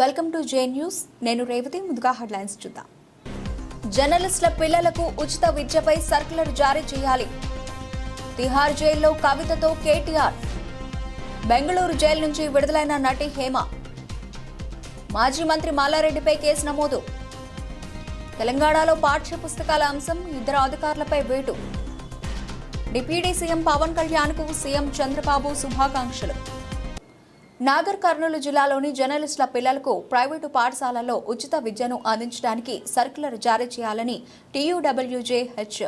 Welcome to J news. నేను రేవతి. ముందుగా headlines చూద్దాం. జర్నలిస్టుల పిల్లలకు ఉచిత విద్యపై సర్క్యులర్ జారీ చేయాలి. తిహార్ జైల్లో కవితతో కేటీఆర్. బెంగళూరు జైలు నుంచి విడుదలైన నటి హేమ. మాజీ మంత్రి మల్లారెడ్డిపై కేసు నమోదు. తెలంగాణలో పాఠ్య పుస్తకాల అంశం, ఇద్దరు అధికారులపై వేటు. డిప్యూటీ సీఎం పవన్ కళ్యాణ్కు సీఎం చంద్రబాబు శుభాకాంక్షలు. నాగర్ కర్నూలు జిల్లాలోని జర్నలిస్టుల పిల్లలకు ప్రైవేటు పాఠశాలల్లో ఉచిత విద్యను అందించడానికి సర్క్యులర్ జారీ చేయాలని TUWJH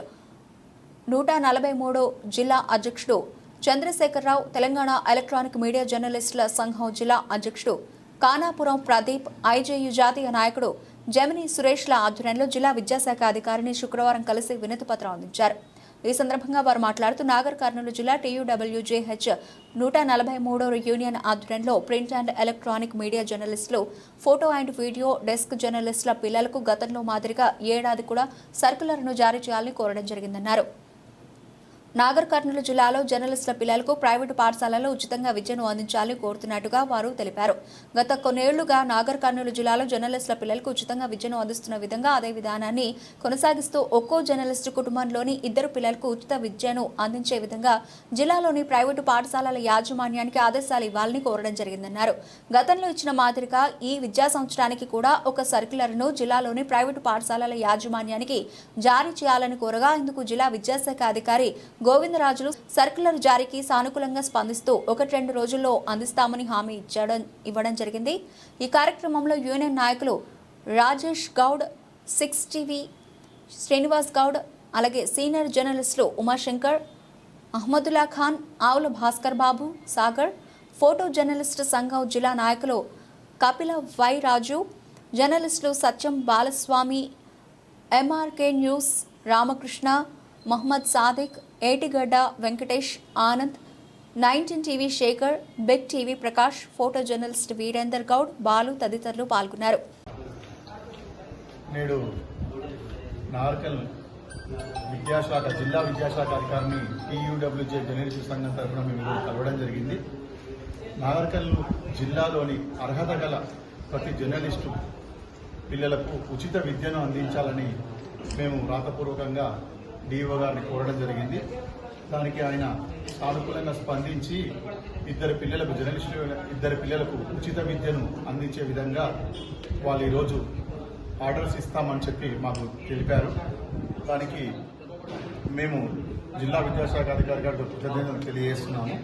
143 జిల్లా అధ్యక్షుడు చంద్రశేఖరరావు, తెలంగాణ ఎలక్ట్రానిక్ మీడియా జర్నలిస్టుల సంఘం జిల్లా అధ్యక్షుడు కానాపురం ప్రదీప్, IJU జాతీయ నాయకుడు జమిని సురేష్ల ఆధ్వర్యంలో జిల్లా విద్యాశాఖ అధికారిని శుక్రవారం కలిసి వినతిపత్రం అందించారు. ఈ సందర్భంగా వారు మాట్లాడుతూ నాగర్ కర్నూలు జిల్లా TUWJH 143 యూనియన్ ఆధ్వర్యంలో ప్రింట్ అండ్ ఎలక్ట్రానిక్ మీడియా జర్నలిస్టులు, ఫోటో అండ్ వీడియో డెస్క్ జర్నలిస్టుల పిల్లలకు గతంలో మాదిరిగా ఏడాది కూడా సర్క్యులర్ను జారీ చేయాలని కోరడం జరిగిందన్నారు. నాగర్ కర్నూలు జిల్లాలో జర్నలిస్టుల పిల్లలకు ప్రైవేటు పాఠశాలల్లో ఉచితంగా విద్యను అందించాలని కోరుతున్నట్టుగా వారు తెలిపారు. గత కొన్నేళ్లుగా నాగర్ కర్నూలు జిల్లాలో జర్నలిస్టుల పిల్లలకు ఉచితంగా విద్యను అందిస్తున్న విధంగా అదే విధానాన్ని కొనసాగిస్తూ ఒక్కో జర్నలిస్టు కుటుంబంలోని ఇద్దరు పిల్లలకు ఉచిత విద్యను అందించే విధంగా జిల్లాలోని ప్రైవేటు పాఠశాలల యాజమాన్యానికి ఆదేశాలు ఇవ్వాలని కోరడం జరిగిందన్నారు. గతంలో ఇచ్చిన మాదిరిగా ఈ విద్యా సంవత్సరానికి కూడా ఒక సర్క్యులర్ను జిల్లాలోని ప్రైవేటు పాఠశాలల యాజమాన్యానికి జారీ చేయాలని కోరగా ఇందుకు జిల్లా విద్యాశాఖ అధికారి గోవిందరాజులు సర్క్యులర్ జారీకి సానుకూలంగా స్పందిస్తూ 1-2 రోజుల్లో అందిస్తామని హామీ ఇవ్వడం జరిగింది. ఈ కార్యక్రమంలో యూనియన్ నాయకులు రాజేష్ గౌడ్, 6 టీవీ శ్రీనివాస్ గౌడ్, అలాగే సీనియర్ జర్నలిస్టులు ఉమాశంకర్, అహ్మదుల్లా ఖాన్, ఆవుల భాస్కర్ బాబు, సాగర్, ఫోటో జర్నలిస్టు సంఘం జిల్లా నాయకులు కపిల వై రాజు, జర్నలిస్టులు Satyam Balaswamy, MRK news Ramakrishna, Mohammed Sadiq, Etigadda Venkatesh, Anand, 19 TV Shekhar, big TV Prakash, photo journalist Veerender Goud, Balu తదితరులు పాల్గొన్నారు. నేడు నార్కల్ జిల్లా విద్యాశాఖ అధికారిని TUWJ జర్నలిస్టు సంఘం తరఫున మేము కలవడం జరిగింది. నాగర్కల్ జిల్లాలోని అర్హత గల ప్రతి జర్నలిస్టు పిల్లలకు ఉచిత విద్యను అందించాలని మేము రాతపూర్వకంగా DO గారిని కోరడం జరిగింది. దానికి ఆయన సానుకూలంగా స్పందించి ఇద్దరు పిల్లలకు ఉచిత విద్యను అందించే విధంగా వాళ్ళు ఈరోజు ఆర్డర్స్ ఇస్తామని చెప్పి మాకు తెలిపారు. దానికి మేము జిల్లా విద్యాశాఖ అధికారి గారికి కృతజ్ఞతలు తెలియజేస్తున్నాము.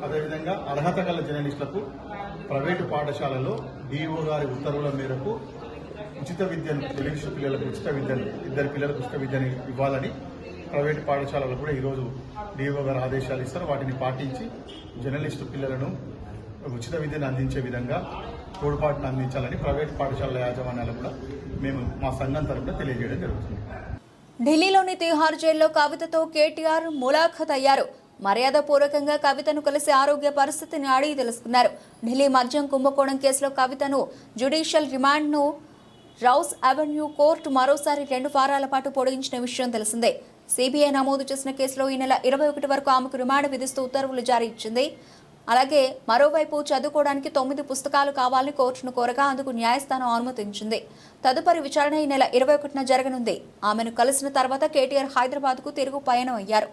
అదేవిధంగా అర్హత గల జర్నలిస్టులకు ప్రైవేటు పాఠశాలలో DO గారి ఉత్తర్వుల మేరకు ఉచిత విద్యను జర్నలిస్టు పిల్లలకు ఇద్దరు పిల్లలకు ఉచిత విద్యను ఇవ్వాలని ప్రైవేటు పాఠశాలలు కూడా ఈరోజు DO గారు ఆదేశాలు ఇస్తారు. వాటిని పాటించి జర్నలిస్టు పిల్లలను ఉచిత విద్యను అందించే విధంగా తోడ్పాటును అందించాలని ప్రైవేటు పాఠశాలల యాజమాన్యాలు కూడా మేము మా సంఘం తరఫున తెలియజేయడం జరుగుతుంది. ఢిల్లీలోని తిహార్ జైల్లో కవితతో కేటీఆర్ ములాఖత్ అయ్యారు. మర్యాదపూర్వకంగా కవితను కలిసి ఆరోగ్య పరిస్థితిని అడిగి తెలుసుకున్నారు. ఢిల్లీ మద్యం కుంభకోణం కేసులో కవితను జ్యుడిషియల్ రిమాండ్ను రౌస్ అవెన్యూ కోర్టు మరోసారి 2 వారాల పాటు పొడిగించిన విషయం తెలిసిందే. CBI నమోదు చేసిన కేసులో ఈ నెల 21 వరకు ఆమెకు రిమాండ్ విధిస్తూ ఉత్తర్వులు జారీ ఇచ్చింది. అలాగే మరోవైపు చదువుకోవడానికి 9 పుస్తకాలు కావాలని కోర్టును కోరగా అందుకు న్యాయస్థానం అనుమతించింది. తదుపరి విచారణ ఈ నెల 21న జరగనుంది. ఆమెను కలిసిన తర్వాత కేటీఆర్ హైదరాబాద్కు తిరుగు పయనం అయ్యారు.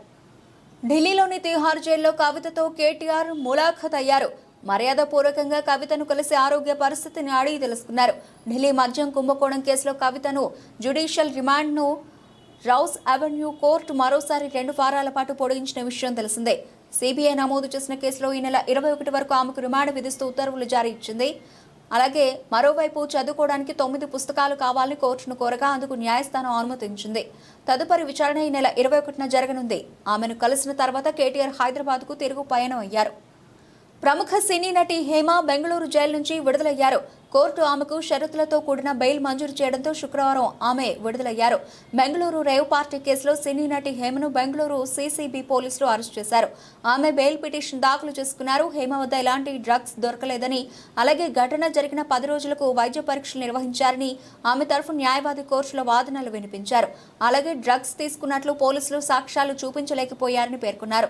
ఢిల్లీలోని తిహార్ జైల్లో కవితతో కేటీఆర్ ములాఖత్ అయ్యారు. మర్యాదపూర్వకంగా కవితను కలిసి ఆరోగ్య పరిస్థితిని అడిగి తెలుసుకున్నారు. ఢిల్లీ మద్యం కుంభకోణం కేసులో కవితను జ్యుడిషియల్ రిమాండ్ను రౌస్ అవెన్యూ కోర్టు మరోసారి 2 వారాల పాటు పొడిగించిన విషయం తెలిసిందే. CBI నమోదు చేసిన కేసులో ఈ నెల 21 వరకు ఆమెకు రిమాండ్ విధిస్తూ ఉత్తర్వులు జారీ ఇచ్చింది. అలాగే మరోవైపు చదువుకోవడానికి 9 పుస్తకాలు కావాలని కోర్టును కోరగా అందుకు న్యాయస్థానం అనుమతించింది. తదుపరి విచారణ ఈ నెల 21న జరగనుంది. ఆమెను కలిసిన తర్వాత కేటీఆర్ హైదరాబాద్కు తిరుగు పయనం అయ్యారు. ప్రముఖ సినీ నటి హేమ బెంగళూరు జైలు నుంచి విడుదలయ్యారు. కోర్టు ఆమెకు షరతులతో కూడిన బెయిల్ మంజూరు చేయడంతో శుక్రవారం ఆమె విడుదలయ్యారు. బెంగళూరు రేవ్ పార్టీ కేసులో సినీ నటి హేమను బెంగళూరు CCB పోలీసులు అరెస్ట్ చేశారు. ఆమె బెయిల్ పిటిషన్ దాఖలు చేసుకున్నారు. హేమ వద్ద ఎలాంటి డ్రగ్స్ దొరకలేదని, అలాగే ఘటన జరిగిన 10 రోజులకు వైద్య పరీక్షలు నిర్వహించారని ఆమె తరఫు న్యాయవాది కోర్టులో వాదనలు వినిపించారు. అలాగే డ్రగ్స్ తీసుకున్నట్లు పోలీసులు సాక్ష్యాలు చూపించలేకపోయారని పేర్కొన్నారు.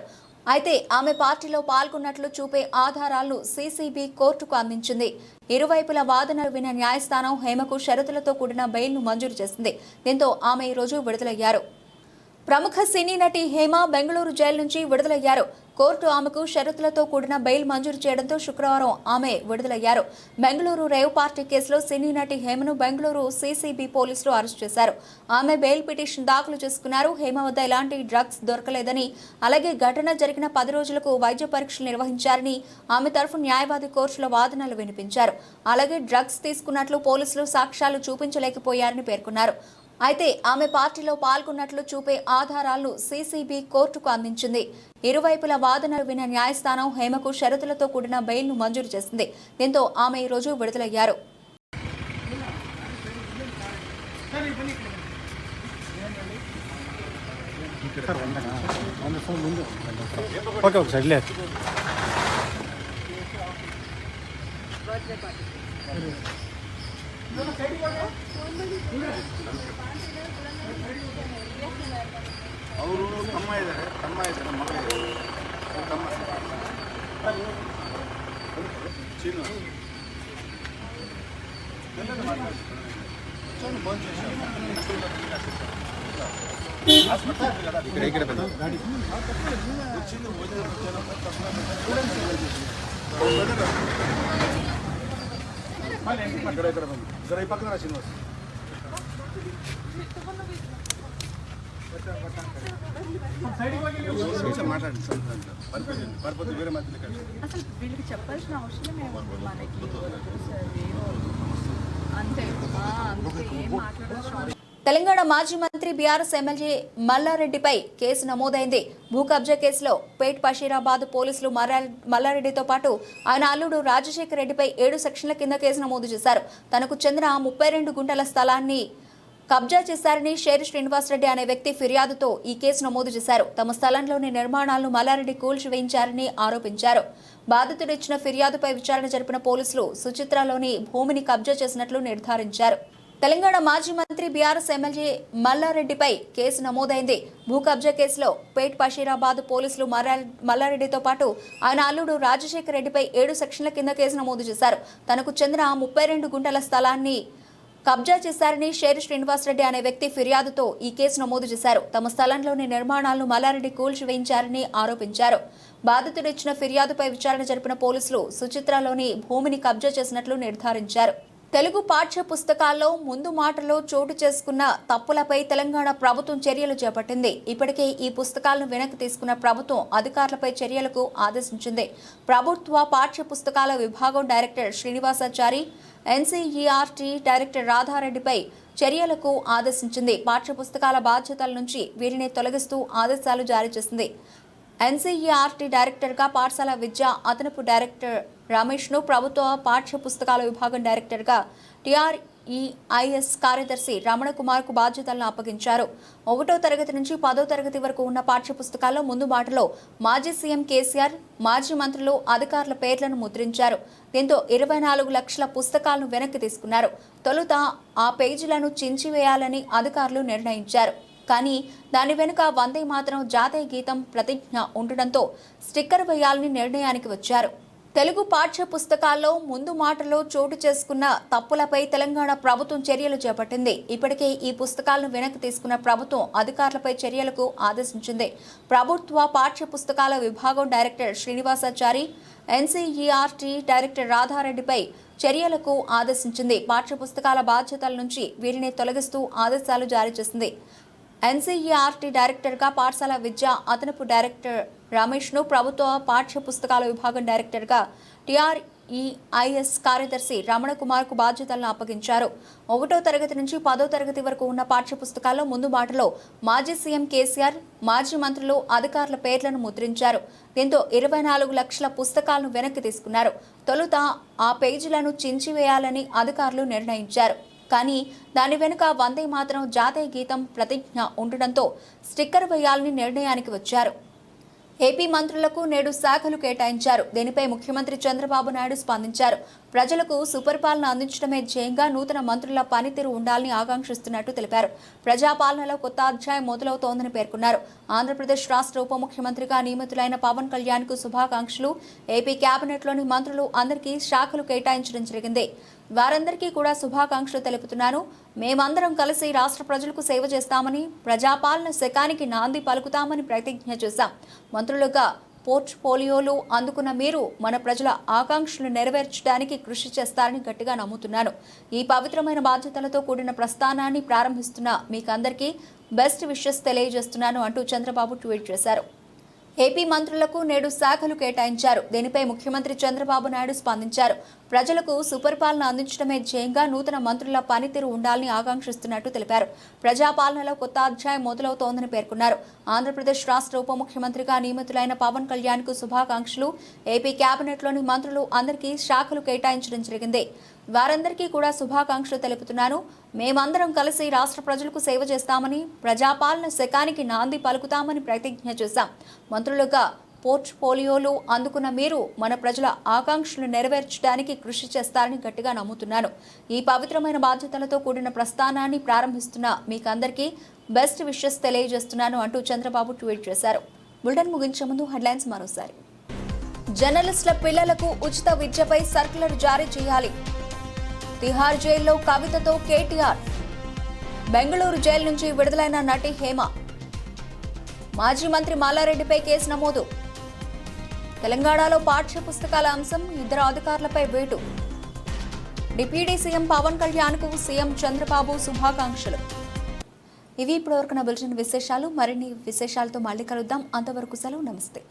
అయితే ఆమె పార్టీలో పాల్గొన్నట్లు చూపే ఆధారాలను సీసీబీ కోర్టుకు అందించింది. ఇరువైపుల వాదనలు విన్న న్యాయస్థానం హేమకు షరతులతో కూడిన బెయిల్ను మంజూరు చేసింది. దీంతో ఆమె ఈ రోజు విడుదలయ్యారు. ప్రముఖ సినీ నటి హేమ బెంగళూరు జైలు నుంచి విడుదలయ్యారు. కోర్టు ఆమెకు షరతులతో కూడిన బెయిల్ మంజూరు చేయడంతో శుక్రవారం ఆమె విడుదలయ్యారు. బెంగళూరు రేవ్ పార్టీ కేసులో సినీ నటి హేమను బెంగళూరు సీసీబీ పోలీసులు అరెస్ట్ చేశారు. ఆమె బెయిల్ పిటిషన్ దాఖలు చేసుకున్నారు. హేమ వద్ద ఎలాంటి డ్రగ్స్ దొరకలేదని, అలాగే ఘటన జరిగిన 10 రోజులకు వైద్య పరీక్షలు నిర్వహించారని ఆమె తరఫు న్యాయవాది కోర్టులో వాదనలు వినిపించారు. అలాగే డ్రగ్స్ తీసుకున్నట్లు పోలీసులు సాక్ష్యాలు చూపించలేకపోయారని పేర్కొన్నారు. అయితే ఆమె పార్టీలో పాల్గొన్నట్లు చూపే ఆధారాలను సీసీబీ కోర్టుకు అందించింది. ఇరువైపుల వాదనలు విన్న న్యాయస్థానం హేమకు షరతులతో కూడిన బెయిల్ను మంజూరు చేసింది. దీంతో ఆమె ఈ రోజు విడుదలయ్యారు. ಅವರು ತಮ್ಮ ಇದ್ದಾರೆ ಮಗ ಇದ್ದಾರೆ ತಮ್ಮ ಚೀನು ఇక్కడ వచ్చింది ఇక్కడ ఈ పక్కన శ్రీనివాస్ మాట్లాడండి పడిపోతే వేరే మధ్యలో అసలు వీళ్ళకి చెప్పాల్సిన అవసరం ఏముంది మనకి అంతే ఏం మాట్లాడాల్సిన. తెలంగాణ మాజీ మంత్రి బీఆర్ఎస్ ఎమ్మెల్యే మల్లారెడ్డిపై కేసు నమోదైంది. భూ కబ్జా కేసులో పేట్ బషీరాబాద్ పోలీసులు మల్లారెడ్డితో పాటు ఆయన అల్లుడు రాజశేఖర్ రెడ్డిపై 7 సెక్షన్ల కింద కేసు నమోదు చేశారు. తనకు చెందిన 32 గుంటల స్థలాన్ని కబ్జా చేశారని షేరి శ్రీనివాసరెడ్డి అనే వ్యక్తి ఫిర్యాదుతో ఈ కేసు నమోదు చేశారు. తమ స్థలంలోని నిర్మాణాలను మల్లారెడ్డి కూల్చివేయించారని ఆరోపించారు. బాధితుడు ఇచ్చిన ఫిర్యాదుపై విచారణ జరిపిన పోలీసులు సుచిత్రలోని భూమిని కబ్జా చేసినట్లు నిర్ధారించారు. తెలంగాణ మాజీ మంత్రి బీఆర్ఎస్ ఎమ్మెల్యే మల్లారెడ్డిపై కేసు నమోదైంది. భూ కబ్జా కేసులో పేట్ బషీరాబాద్ పోలీసులు మల్లారెడ్డితో పాటు ఆయన అల్లుడు రాజశేఖర్ రెడ్డిపై 7 సెక్షన్ల కింద కేసు నమోదు చేశారు. తనకు చెందిన 32 గుంటల స్థలాన్ని కబ్జా చేశారని షేరి శ్రీనివాసరెడ్డి అనే వ్యక్తి ఫిర్యాదుతో ఈ కేసు నమోదు చేశారు. తమ స్థలంలోని నిర్మాణాలను మల్లారెడ్డి కూల్చివేయించారని ఆరోపించారు. బాధితుడు ఇచ్చిన ఫిర్యాదుపై విచారణ జరిపిన పోలీసులు సుచిత్రలోని భూమిని కబ్జా చేసినట్లు నిర్ధారించారు. తెలుగు పాఠ్య పుస్తకాల్లో ముందు మాటలో చోటు చేసుకున్న తప్పులపై తెలంగాణ ప్రభుత్వం చర్యలు చేపట్టింది. ఇప్పటికే ఈ పుస్తకాలను వెనక్కి తీసుకున్న ప్రభుత్వం అధికారులపై చర్యలకు ఆదేశించింది. ప్రభుత్వ పాఠ్య పుస్తకాల విభాగం డైరెక్టర్ శ్రీనివాసాచారి, ఎన్సీఈఆర్టీ డైరెక్టర్ రాధారెడ్డిపై చర్యలకు ఆదేశించింది. పాఠ్య పుస్తకాల బాధ్యతల నుంచి వీరిని తొలగిస్తూ ఆదేశాలు జారీ చేసింది. ఎన్సీఈఆర్టీ డైరెక్టర్గా పాఠశాల విద్య అదనపు డైరెక్టర్ రమేష్ను, ప్రభుత్వ పాఠ్య పుస్తకాల విభాగం డైరెక్టర్గా టీఆర్ఈఐఎస్ కార్యదర్శి రమణ కుమార్కు బాధ్యతలను అప్పగించారు. 1వ తరగతి నుంచి 10వ తరగతి వరకు ఉన్న పాఠ్య పుస్తకాల్లో ముందు బాటలో మాజీ సీఎం కేసీఆర్, మాజీ మంత్రులు, అధికారుల పేర్లను ముద్రించారు. దీంతో 24 లక్షల పుస్తకాలను వెనక్కి తీసుకున్నారు. తొలుత ఆ పేజీలను చించివేయాలని అధికారులు నిర్ణయించారు. కానీ దాని వెనుక వందే మాతరం జాతీయ గీతం ప్రతిజ్ఞ ఉండడంతో స్టిక్కర్ వేయాలని నిర్ణయానికి వచ్చారు. తెలుగు పాఠ్య పుస్తకాల్లో ముందు మాటలో చోటు చేసుకున్న తప్పులపై తెలంగాణ ప్రభుత్వం చర్యలు చేపట్టింది. ఇప్పటికే ఈ పుస్తకాలను వెనక్కి తీసుకున్న ప్రభుత్వం అధికారులపై చర్యలకు ఆదేశించింది. ప్రభుత్వ పాఠ్య పుస్తకాల విభాగం డైరెక్టర్ శ్రీనివాసాచారి, ఎన్సీఈఆర్టీ డైరెక్టర్ రాధారెడ్డిపై చర్యలకు ఆదేశించింది. పాఠ్య పుస్తకాల బాధ్యతల నుంచి వీరిని తొలగిస్తూ ఆదేశాలు జారీ చేసింది. ఎన్సీఈఆర్టీ డైరెక్టర్గా పాఠశాల విద్య అదనపు డైరెక్టర్ రమేష్ను, ప్రభుత్వ పాఠ్య పుస్తకాల విభాగం డైరెక్టర్గా టీఆర్ఈఐఎస్ కార్యదర్శి రమణ కుమార్కు బాధ్యతలను అప్పగించారు. 1వ తరగతి నుంచి 10వ తరగతి వరకు ఉన్న పాఠ్య పుస్తకాల్లో ముందు బాటలో మాజీ సీఎం కేసీఆర్, మాజీ మంత్రులు, అధికారుల పేర్లను ముద్రించారు. దీంతో 24 లక్షల పుస్తకాలను వెనక్కి తీసుకున్నారు. తొలుత ఆ పేజీలను చించివేయాలని అధికారులు నిర్ణయించారు. కానీ దాని వెనుక వందే మాతరం జాతీయ గీతం ప్రతిజ్ఞ ఉండడంతో స్టిక్కర్ వేయాలని నిర్ణయానికి వచ్చారు. ఏపీ మంత్రులకు నేడు శాఖలు కేటాయించారు. దీనిపై ముఖ్యమంత్రి చంద్రబాబు నాయుడు స్పందించారు. ప్రజలకు సుపరిపాలన అందించడమే ధ్యేయంగా నూతన మంత్రుల పనితీరు ఉండాలని ఆకాంక్షిస్తున్నట్టు తెలిపారు. ప్రజాపాలనలో కొత్త అధ్యాయం మొదలవుతోందని పేర్కొన్నారు. ఆంధ్రప్రదేశ్ రాష్ట్ర ఉప ముఖ్యమంత్రిగా నియమితులైన పవన్ కళ్యాణ్ కు శుభాకాంక్షలు. ఏపీ కేబినెట్లోని మంత్రులు అందరికీ శాఖలు కేటాయించడం జరిగింది. వారందరికీ కూడా శుభాకాంక్షలు తెలుపుతున్నాను. మేమందరం కలిసి రాష్ట్ర ప్రజలకు సేవ చేస్తామని, ప్రజాపాలన శకానికి నాంది పలుకుతామని ప్రతిజ్ఞ చేశాం. మంత్రులుగా పోర్ట్ఫోలియోలు అందుకున్న మీరు మన ప్రజల ఆకాంక్షలు నెరవేర్చడానికి కృషి చేస్తారని గట్టిగా నమ్ముతున్నాను. ఈ పవిత్రమైన బాధ్యతలతో కూడిన ప్రస్థానాన్ని ప్రారంభిస్తున్న మీకందరికీ బెస్ట్ విషెస్ తెలియజేస్తున్నాను అంటూ చంద్రబాబు ట్వీట్ చేశారు. ఏపీ మంత్రులకు నేడు శాఖలు కేటాయించారు. దీనిపై ముఖ్యమంత్రి చంద్రబాబు నాయుడు స్పందించారు. ప్రజలకు సుపరిపాలన అందించడమే ధ్యేయంగా నూతన మంత్రుల పనితీరు ఉండాలని ఆకాంక్షిస్తున్నట్టు తెలిపారు. ప్రజాపాలనలో కొత్త అధ్యాయం మొదలవుతోందని పేర్కొన్నారు. ఆంధ్రప్రదేశ్ రాష్ట్ర ఉప ముఖ్యమంత్రిగా నియమితులైన పవన్ కళ్యాణ్ కు శుభాకాంక్షలు. ఏపీ కేబినెట్లోని మంత్రులు అందరికీ శాఖలు కేటాయించడం జరిగింది. వారందరికీ కూడా శుభాకాంక్షలు తెలుపుతున్నాను. మేమందరం కలిసి రాష్ట్ర ప్రజలకు సేవ చేస్తామని, ప్రజాపాలన శకానికి నాంది పలుకుతామని ప్రతిజ్ఞ చేశాం. మంత్రులుగా పోర్ట్ఫోలియోలు అందుకున్న మీరు మన ప్రజల ఆకాంక్షలు నెరవేర్చడానికి కృషి చేస్తారని గట్టిగా నమ్ముతున్నాను. ఈ పవిత్రమైన బాధ్యతలతో కూడిన ప్రస్థానాన్ని ప్రారంభిస్తున్న మీకందరికీ బెస్ట్ విషెస్ తెలియజేస్తున్నాను అంటూ చంద్రబాబు ట్వీట్ చేశారు. బులెటిన్ ముగించే ముందు హెడ్లైన్స్ మరోసారి. జర్నలిస్టుల పిల్లలకు ఉచిత విద్యపై సర్క్యులర్ జారీ చేయాలి. తిహార్ జైల్లో కవితతో కేటీఆర్. బెంగళూరు జైలు నుంచి విడుదలైన నటి హేమ. మాజీ మంత్రి మల్లారెడ్డిపై కేసు నమోదు. తెలంగాణలో పాఠ్య పుస్తకాల అంశం, 2 అధికారులపై వేటు. డిప్యూటీ సీఎం పవన్ కళ్యాణ్ కు సీఎం చంద్రబాబు శుభాకాంక్షలు. ఇవి ఇప్పటివరకు నా బులెటిన్ విశేషాలు. మరిన్ని విశేషాలతో మళ్ళీ కలుద్దాం. అంతవరకు సెలవు. నమస్తే.